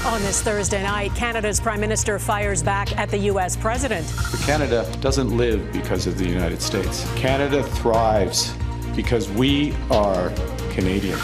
On this Thursday night, Canada's Prime Minister fires back at the U.S. President. Canada doesn't live because of the United States. Canada thrives because we are Canadian.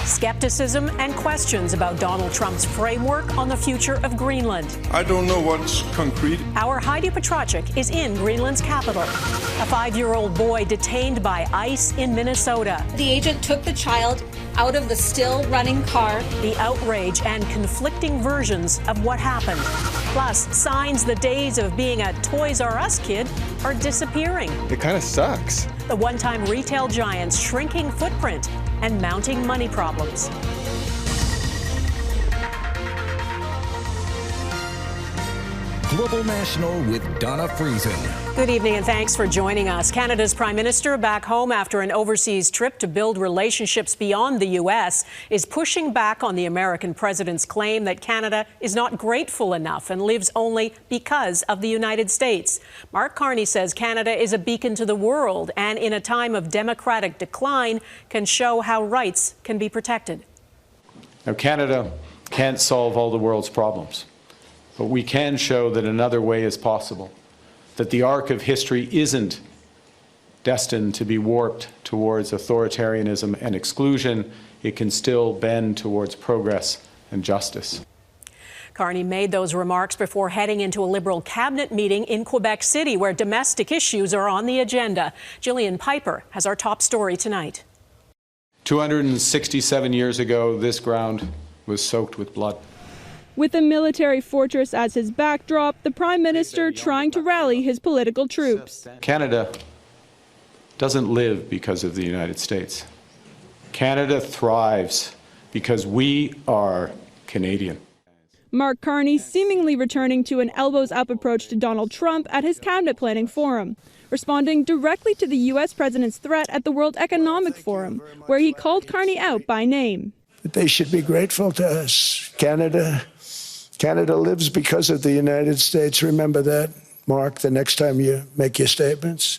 Skepticism and questions about Donald Trump's framework on the future of Greenland. I don't know what's concrete. Our Heidi Petracek is in Greenland's capital. A 5-year-old boy detained by ICE in Minnesota. The agent took the child out of the still running car. The outrage and conflicting versions of what happened. Plus, signs the days of being a Toys R Us kid are disappearing. It kind of sucks. The one-time retail giant's shrinking footprint and mounting money problems. Global National with Donna Friesen. Good evening and thanks for joining us. Canada's Prime Minister, back home after an overseas trip to build relationships beyond the U.S., is pushing back on the American president's claim that Canada is not grateful enough and lives only because of the United States. Mark Carney says Canada is a beacon to the world and in a time of democratic decline can show how rights can be protected. Now, Canada can't solve all the world's problems, but we can show that another way is possible, that the arc of history isn't destined to be warped towards authoritarianism and exclusion. It can still bend towards progress and justice. Carney made those remarks before heading into a Liberal cabinet meeting in Quebec City, where domestic issues are on the agenda. Jillian Piper has our top story tonight. 267 years ago, this ground was soaked with blood. With a military fortress as his backdrop, the Prime Minister trying to rally his political troops. Canada doesn't live because of the United States. Canada thrives because we are Canadian. Mark Carney seemingly returning to an elbows-up approach to Donald Trump at his cabinet planning forum, responding directly to the U.S. president's threat at the World Economic Forum, where he called Carney out by name. But they should be grateful to us. Canada lives because of the United States. Remember that, Mark, the next time you make your statements.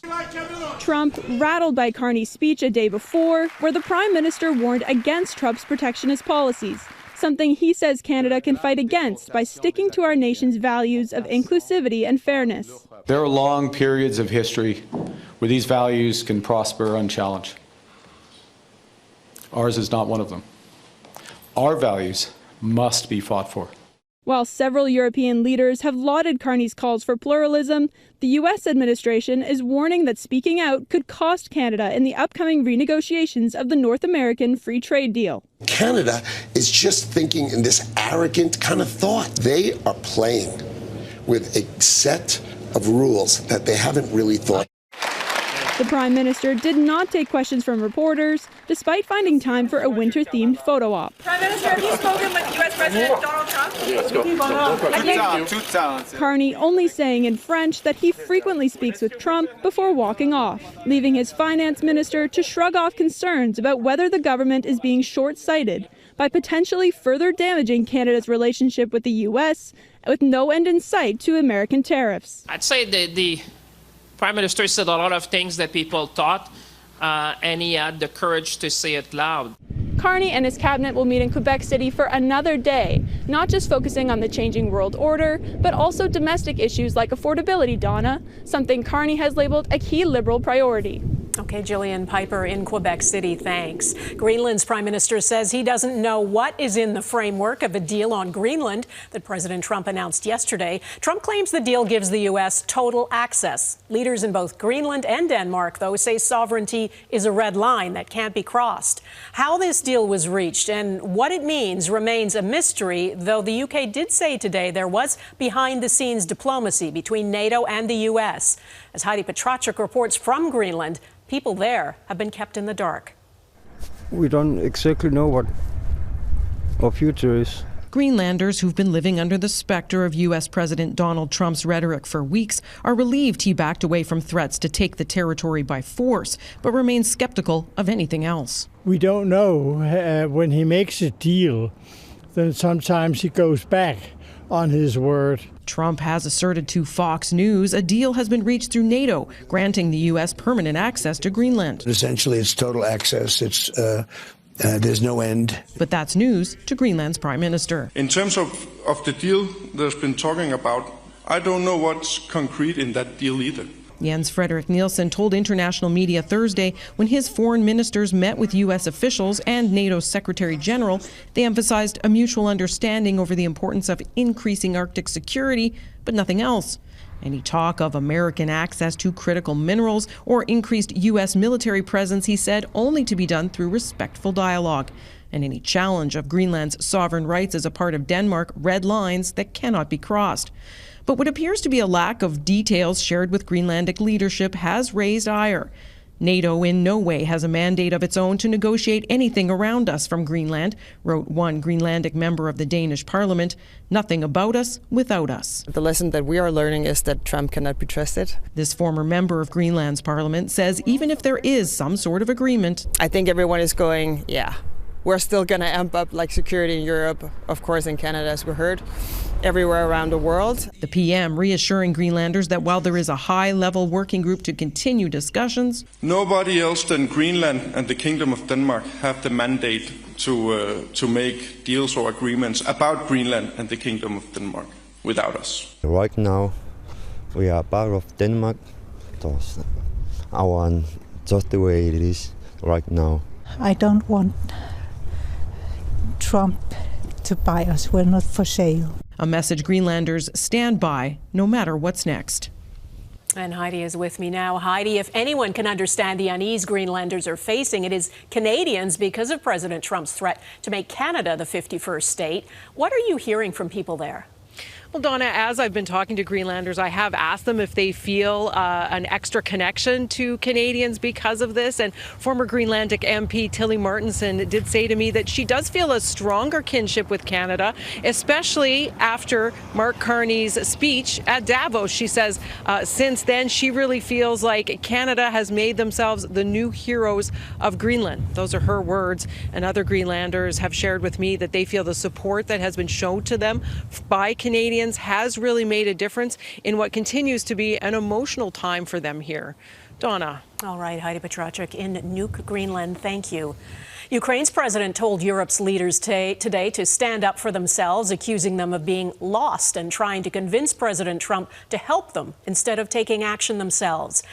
Trump rattled by Carney's speech a day before, where the Prime Minister warned against Trump's protectionist policies, something he says Canada can fight against by sticking to our nation's values of inclusivity and fairness. There are long periods of history where these values can prosper unchallenged. Ours is not one of them. Our values must be fought for. While several European leaders have lauded Carney's calls for pluralism, the U.S. administration is warning that speaking out could cost Canada in the upcoming renegotiations of the North American Free Trade Deal. Canada is just thinking in this arrogant kind of thought. They are playing with a set of rules that they haven't really thought. The Prime Minister did not take questions from reporters, despite finding time for a winter-themed photo op. Prime Minister, have you spoken with U.S. President Donald Trump? Yeah, let's go. Carney only saying in French that he frequently speaks with Trump before walking off, leaving his finance minister to shrug off concerns about whether the government is being short-sighted by potentially further damaging Canada's relationship with the U.S. with no end in sight to American tariffs. I'd say the Prime Minister said a lot of things that people thought, and he had the courage to say it loud. Carney and his cabinet will meet in Quebec City for another day, not just focusing on the changing world order, but also domestic issues like affordability, Donna, something Carney has labeled a key Liberal priority. Okay, Jillian Piper in Quebec City, thanks. Greenland's Prime Minister says he doesn't know what is in the framework of a deal on Greenland that President Trump announced yesterday. Trump claims the deal gives the U.S. total access. Leaders in both Greenland and Denmark, though, say sovereignty is a red line that can't be crossed. How this deal was reached and what it means remains a mystery, though the U.K. did say today there was behind-the-scenes diplomacy between NATO and the U.S. As Heidi Petracek reports from Greenland, people there have been kept in the dark. We don't exactly know what our future is. Greenlanders who've been living under the specter of U.S. President Donald Trump's rhetoric for weeks are relieved he backed away from threats to take the territory by force, but remain skeptical of anything else. We don't know. When he makes a deal, then sometimes he goes back on his word. Trump has asserted to Fox News a deal has been reached through NATO, granting the U.S. permanent access to Greenland. Essentially, it's total access. It's There's no end. But that's news to Greenland's Prime Minister. In terms of the deal there's been talking about, I don't know what's concrete in that deal either. Jens Frederik Nielsen told international media Thursday when his foreign ministers met with U.S. officials and NATO's Secretary General, they emphasized a mutual understanding over the importance of increasing Arctic security, but nothing else. Any talk of American access to critical minerals or increased U.S. military presence, he said, only to be done through respectful dialogue. And any challenge of Greenland's sovereign rights as a part of Denmark, red lines that cannot be crossed. But what appears to be a lack of details shared with Greenlandic leadership has raised ire. NATO in no way has a mandate of its own to negotiate anything around us from Greenland, wrote one Greenlandic member of the Danish parliament. Nothing about us without us. The lesson that we are learning is that Trump cannot be trusted. This former member of Greenland's parliament says even if there is some sort of agreement, I think everyone is going, yeah, we're still going to amp up like security in Europe, of course in Canada, as we heard, everywhere around the world. The PM reassuring Greenlanders that while there is a high-level working group to continue discussions, nobody else than Greenland and the Kingdom of Denmark have the mandate to make deals or agreements about Greenland and the Kingdom of Denmark without us. Right now, we are part of Denmark. Just the way it is right now. I don't want Trump to buy us. We're not for sale. A message Greenlanders stand by no matter what's next. And Heidi is with me now. Heidi, if anyone can understand the unease Greenlanders are facing, it is Canadians because of President Trump's threat to make Canada the 51st state. What are you hearing from people there? Well, Donna, as I've been talking to Greenlanders, I have asked them if they feel an extra connection to Canadians because of this. And former Greenlandic MP Tilly Martinson did say to me that she does feel a stronger kinship with Canada, especially after Mark Carney's speech at Davos. She says since then, she really feels like Canada has made themselves the new heroes of Greenland. Those are her words. And other Greenlanders have shared with me that they feel the support that has been shown to them by Canadians has really made a difference in what continues to be an emotional time for them here. Donna. All right, Heidi Petracek in Nuuk, Greenland. Thank you. Ukraine's president told Europe's leaders today to stand up for themselves, accusing them of being lost and trying to convince President Trump to help them instead of taking action themselves.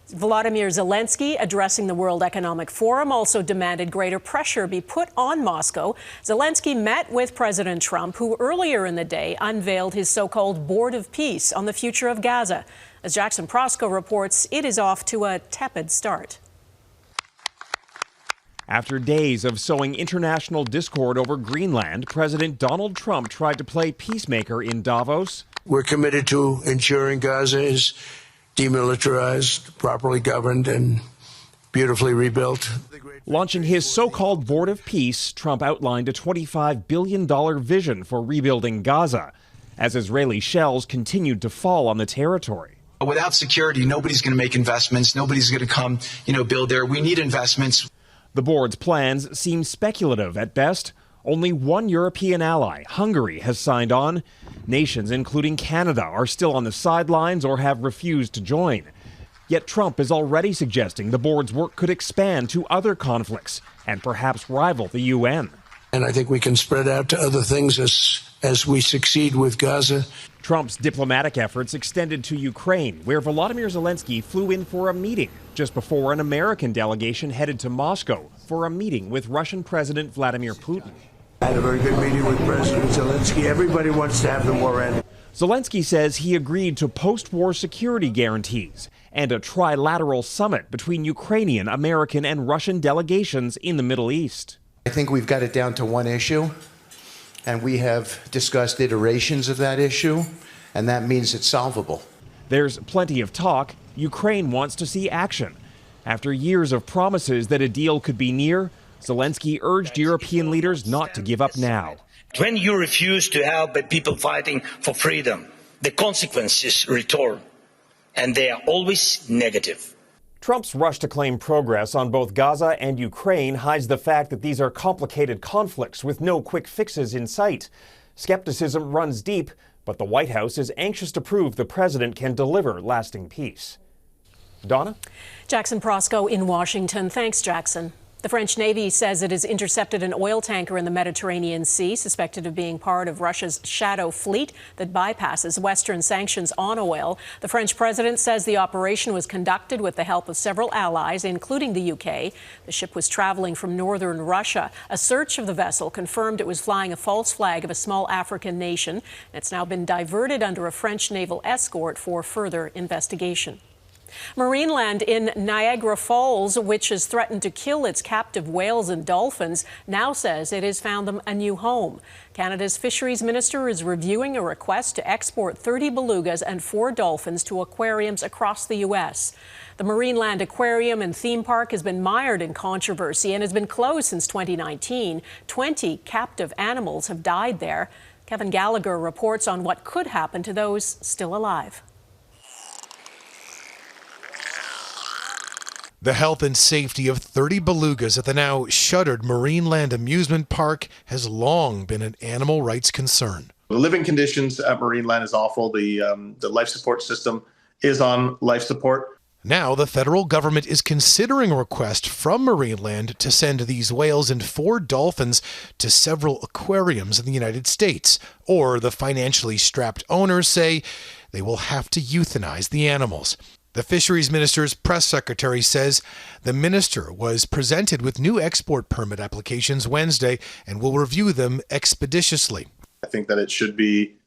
Volodymyr Zelensky, addressing the World Economic Forum, also demanded greater pressure be put on Moscow. Zelensky met with President Trump, who earlier in the day unveiled his so-called Board of Peace on the future of Gaza. As Jackson Prosco reports, it is off to a tepid start. After days of sowing international discord over Greenland, President Donald Trump tried to play peacemaker in Davos. We're committed to ensuring Gaza is demilitarized, properly governed, and beautifully rebuilt. Launching his so-called Board of Peace, Trump outlined a $25 billion vision for rebuilding Gaza, as Israeli shells continued to fall on the territory. Without security, nobody's going to make investments. Nobody's going to come, build there. We need investments. The board's plans seem speculative at best. Only one European ally, Hungary, has signed on. Nations, including Canada, are still on the sidelines or have refused to join. Yet Trump is already suggesting the board's work could expand to other conflicts and perhaps rival the UN. And I think we can spread out to other things as we succeed with Gaza. Trump's diplomatic efforts extended to Ukraine, where Volodymyr Zelensky flew in for a meeting just before an American delegation headed to Moscow for a meeting with Russian President Vladimir Putin. I had a very good meeting with President Zelensky. Everybody wants to have the war end. Zelensky says he agreed to post-war security guarantees and a trilateral summit between Ukrainian, American, and Russian delegations in the Middle East. I think we've got it down to one issue, and we have discussed iterations of that issue, and that means it's solvable. There's plenty of talk. Ukraine wants to see action. After years of promises that a deal could be near, Zelensky urged European leaders not to give up now. When you refuse to help people fighting for freedom, the consequences return, and they are always negative. Trump's rush to claim progress on both Gaza and Ukraine hides the fact that these are complicated conflicts with no quick fixes in sight. Skepticism runs deep, but the White House is anxious to prove the president can deliver lasting peace. Donna? Jackson Prosco in Washington. Thanks, Jackson. The French Navy says it has intercepted an oil tanker in the Mediterranean Sea, suspected of being part of Russia's shadow fleet that bypasses Western sanctions on oil. The French president says the operation was conducted with the help of several allies, including the UK. The ship was traveling from northern Russia. A search of the vessel confirmed it was flying a false flag of a small African nation. It's now been diverted under a French naval escort for further investigation. Marineland in Niagara Falls, which has threatened to kill its captive whales and dolphins, now says it has found them a new home. Canada's fisheries minister is reviewing a request to export 30 belugas and 4 dolphins to aquariums across the U.S. The Marineland Aquarium and Theme Park has been mired in controversy and has been closed since 2019. 20 captive animals have died there. Kevin Gallagher reports on what could happen to those still alive. The health and safety of 30 belugas at the now shuttered Marineland amusement park has long been an animal rights concern. The living conditions at Marineland is awful. The life support system is on life support. Now the federal government is considering a request from Marineland to send these whales and 4 dolphins to several aquariums in the United States, or the financially strapped owners say they will have to euthanize the animals. The fisheries minister's press secretary says the minister was presented with new export permit applications Wednesday and will review them expeditiously. I think that it should be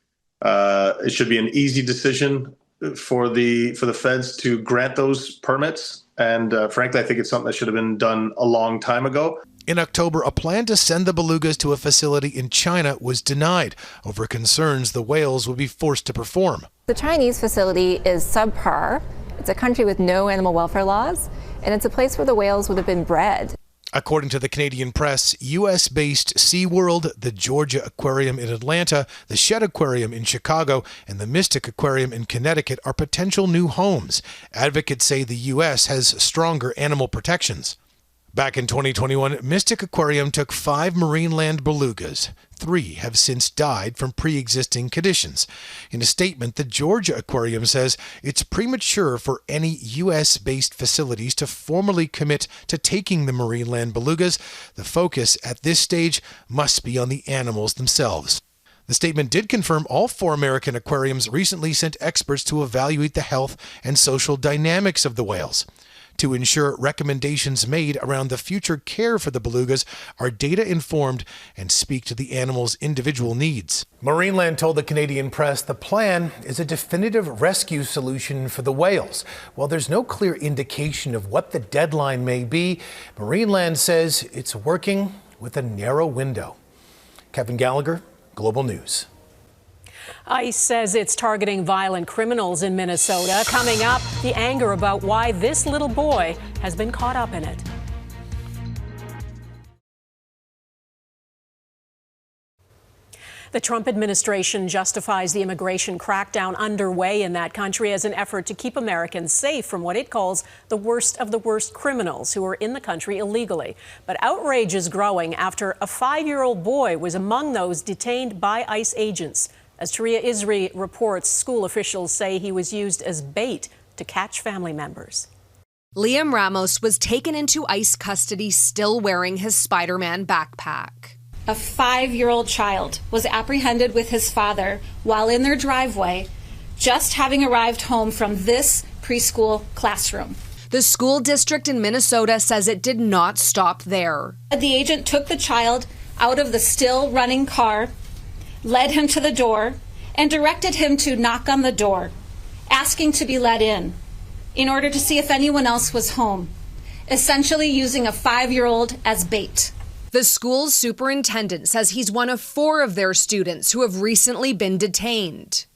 an easy decision for the feds to grant those permits. And frankly, I think it's something that should have been done a long time ago. In October, a plan to send the belugas to a facility in China was denied over concerns the whales would be forced to perform. The Chinese facility is subpar. It's a country with no animal welfare laws, and it's a place where the whales would have been bred. According to the Canadian press, U.S.-based SeaWorld, the Georgia Aquarium in Atlanta, the Shed Aquarium in Chicago, and the Mystic Aquarium in Connecticut are potential new homes. Advocates say the U.S. has stronger animal protections. Back in 2021, Mystic Aquarium took 5 Marineland belugas. 3 have since died from pre-existing conditions. In a statement, the Georgia Aquarium says it's premature for any U.S.-based facilities to formally commit to taking the Marineland belugas. The focus at this stage must be on the animals themselves. The statement did confirm all 4 American aquariums recently sent experts to evaluate the health and social dynamics of the whales. To ensure recommendations made around the future care for the belugas are data-informed and speak to the animals' individual needs. Marineland told the Canadian press the plan is a definitive rescue solution for the whales. While there's no clear indication of what the deadline may be, Marineland says it's working with a narrow window. Kevin Gallagher, Global News. ICE says it's targeting violent criminals in Minnesota. Coming up, the anger about why this little boy has been caught up in it. The Trump administration justifies the immigration crackdown underway in that country as an effort to keep Americans safe from what it calls the worst of the worst criminals who are in the country illegally. But outrage is growing after a 5-year-old boy was among those detained by ICE agents. As Touria Izri reports, school officials say he was used as bait to catch family members. Liam Ramos was taken into ICE custody still wearing his Spider-Man backpack. A 5-year-old child was apprehended with his father while in their driveway, just having arrived home from this preschool classroom. The school district in Minnesota says it did not stop there. The agent took the child out of the still running car, led him to the door, and directed him to knock on the door, asking to be let in order to see if anyone else was home, essentially using a 5-year-old as bait. The school's superintendent says he's one of 4 of their students who have recently been detained.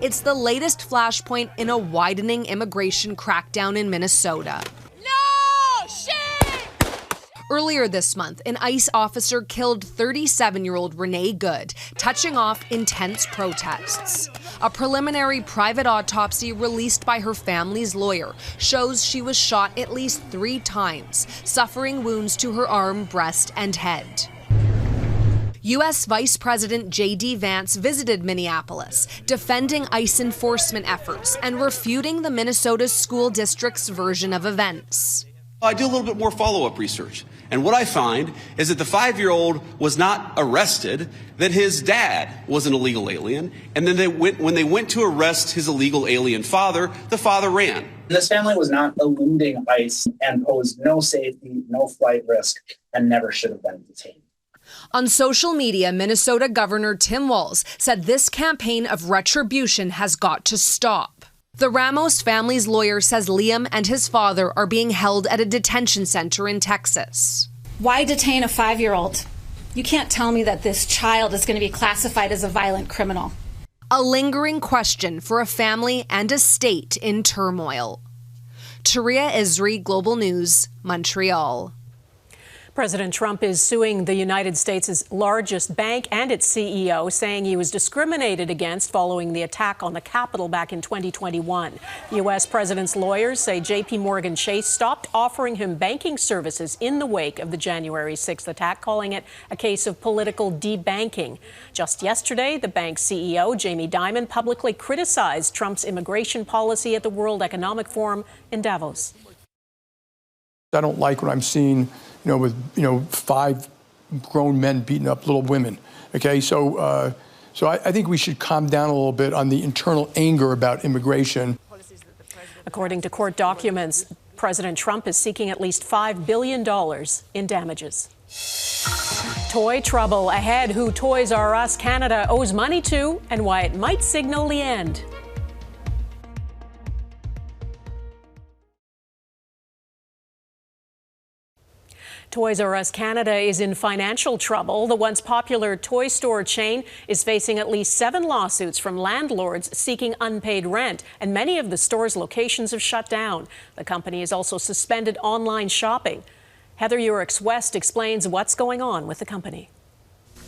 It's the latest flashpoint in a widening immigration crackdown in Minnesota. No! Shit! Earlier this month, an ICE officer killed 37-year-old Renee Good, touching off intense protests. A preliminary private autopsy released by her family's lawyer shows she was shot at least 3 times, suffering wounds to her arm, breast, and head. U.S. Vice-President JD Vance visited Minneapolis, defending ICE enforcement efforts and refuting the Minnesota School District's version of events. I do a little bit more follow-up research. And what I find is that the 5-year-old was not arrested, that his dad was an illegal alien, and then when they went to arrest his illegal alien father, the father ran. This family was not eluding ICE and posed no safety, no flight risk, and never should have been detained. On social media, Minnesota Governor Tim Walz said this campaign of retribution has got to stop. The Ramos family's lawyer says Liam and his father are being held at a detention center in Texas. Why detain a 5-year-old? You can't tell me that this child is going to be classified as a violent criminal. A lingering question for a family and a state in turmoil. Touria Izri, Global News, Montreal. President Trump is suing the United States' largest bank and its CEO, saying he was discriminated against following the attack on the Capitol back in 2021. The U.S. president's lawyers say J.P. Morgan Chase stopped offering him banking services in the wake of the January 6th attack, calling it a case of political debanking. Just yesterday, the bank's CEO, Jamie Dimon, publicly criticized Trump's immigration policy at the World Economic Forum in Davos. I don't like what I'm seeing, with 5 grown men beating up little women. Okay, so I think we should calm down a little bit on the internal anger about immigration. According to court documents, President Trump is seeking at least $5 billion in damages. Toy trouble ahead. Who Toys R Us Canada owes money to and why it might signal the end. Toys R Us Canada is in financial trouble. The once popular toy store chain is facing at least 7 lawsuits from landlords seeking unpaid rent, and many of the store's locations have shut down. The company has also suspended online shopping. Heather Urix-West explains what's going on with the company.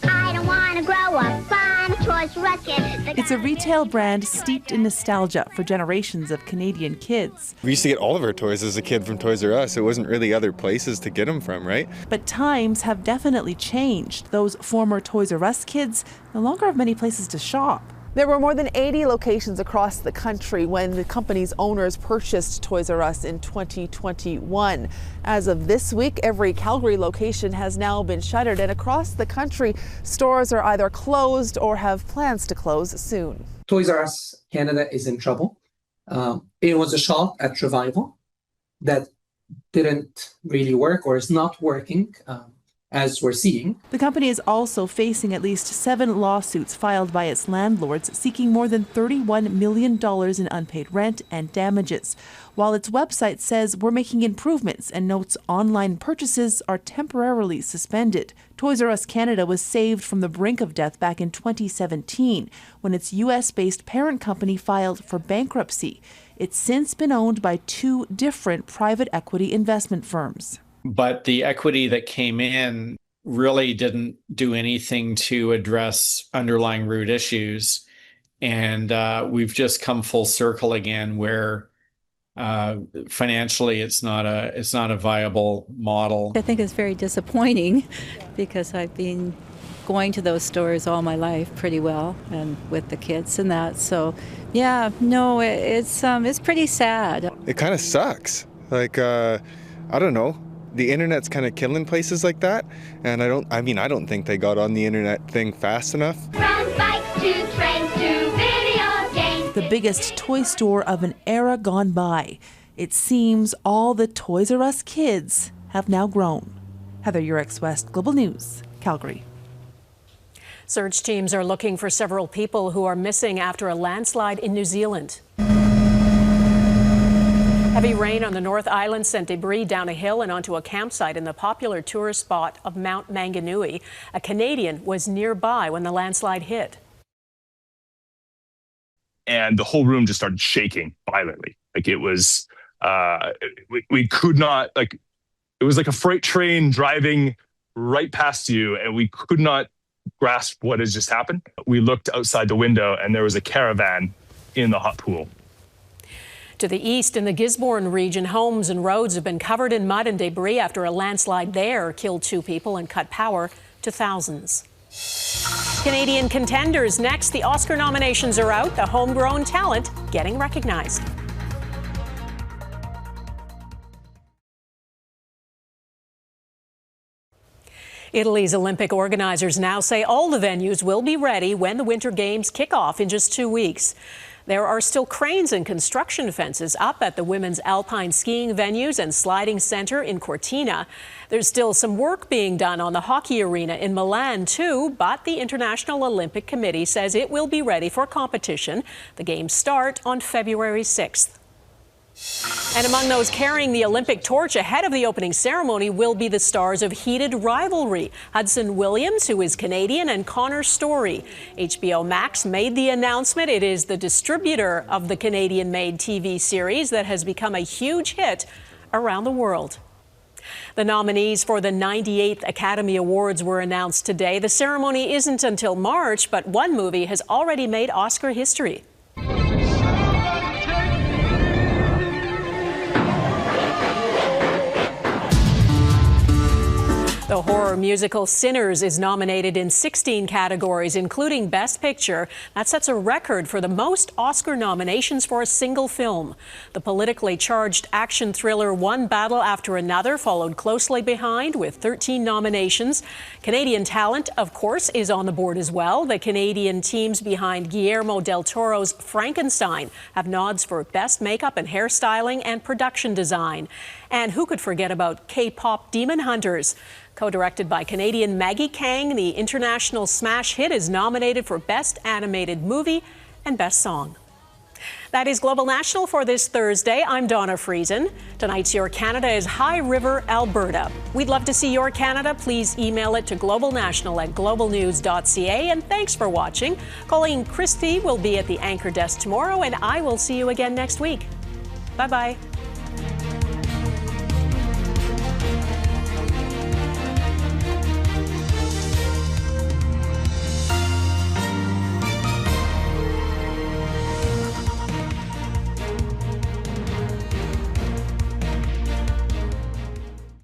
I don't want to grow up. I'm a Toys R Us kid. It's a retail brand steeped in nostalgia for generations of Canadian kids. We used to get all of our toys as a kid from Toys R Us. It wasn't really other places to get them from, right? But times have definitely changed. Those former Toys R Us kids no longer have many places to shop. There were more than 80 locations across the country when the company's owners purchased Toys R Us in 2021. As of this week, every Calgary location has now been shuttered, and across the country, stores are either closed or have plans to close soon. Toys R Us Canada is in trouble. It was a shot at revival that didn't really work or is not working. As we're seeing. The company is also facing at least 7 lawsuits filed by its landlords seeking more than $31 million in unpaid rent and damages. While its website says we're making improvements and notes online purchases are temporarily suspended. Toys R Us Canada was saved from the brink of death back in 2017 when its U.S.-based parent company filed for bankruptcy. It's since been owned by 2 different private equity investment firms. But the equity that came in really didn't do anything to address underlying root issues. And we've just come full circle again where financially it's not a viable model. I think it's very disappointing because I've been going to those stores all my life pretty well and with the kids and that. So yeah, no, it's pretty sad. It kind of sucks. Like, I don't know. The internet's kind of killing places like that, and I don't think they got on the internet thing fast enough. From bikes to trains to video games. The biggest toy store of an era gone by. It seems all the Toys R Us kids have now grown. Heather Urix-West, Global News, Calgary. Search teams are looking for several people who are missing after a landslide in New Zealand. Heavy rain on the North Island sent debris down a hill and onto a campsite in the popular tourist spot of Mount Manganui. A Canadian was nearby when the landslide hit. And the whole room just started shaking violently. Like it was, we could not, like, it was like a freight train driving right past you, and we could not grasp what has just happened. We looked outside the window and there was a caravan in the hot pool. To the east, in the Gisborne region, homes and roads have been covered in mud and debris after a landslide there killed 2 people and cut power to thousands. Canadian contenders next. The Oscar nominations are out. The homegrown talent getting recognized. Italy's Olympic organizers now say all the venues will be ready when the Winter Games kick off in just 2 weeks. There are still cranes and construction fences up at the women's alpine skiing venues and sliding center in Cortina. There's still some work being done on the hockey arena in Milan, too, but the International Olympic Committee says it will be ready for competition. The games start on February 6th. And among those carrying the Olympic torch ahead of the opening ceremony will be the stars of Heated Rivalry, Hudson Williams, who is Canadian, and Connor Story. HBO Max made the announcement. It is the distributor of the Canadian-made TV series that has become a huge hit around the world. The nominees for the 98th Academy Awards were announced today. The ceremony isn't until March, but one movie has already made Oscar history. The horror musical Sinners is nominated in 16 categories, including Best Picture. That sets a record for the most Oscar nominations for a single film. The politically charged action thriller One Battle After Another followed closely behind with 13 nominations. Canadian talent, of course, is on the board as well. The Canadian teams behind Guillermo del Toro's Frankenstein have nods for Best Makeup and Hairstyling and Production Design. And who could forget about K-pop Demon Hunters? Co-directed by Canadian Maggie Kang, the international smash hit is nominated for Best Animated Movie and Best Song. That is Global National for this Thursday. I'm Donna Friesen. Tonight's Your Canada is High River, Alberta. We'd love to see your Canada. Please email it to globalnational@globalnews.ca. And thanks for watching. Colleen Christie will be at the anchor desk tomorrow, and I will see you again next week. Bye-bye.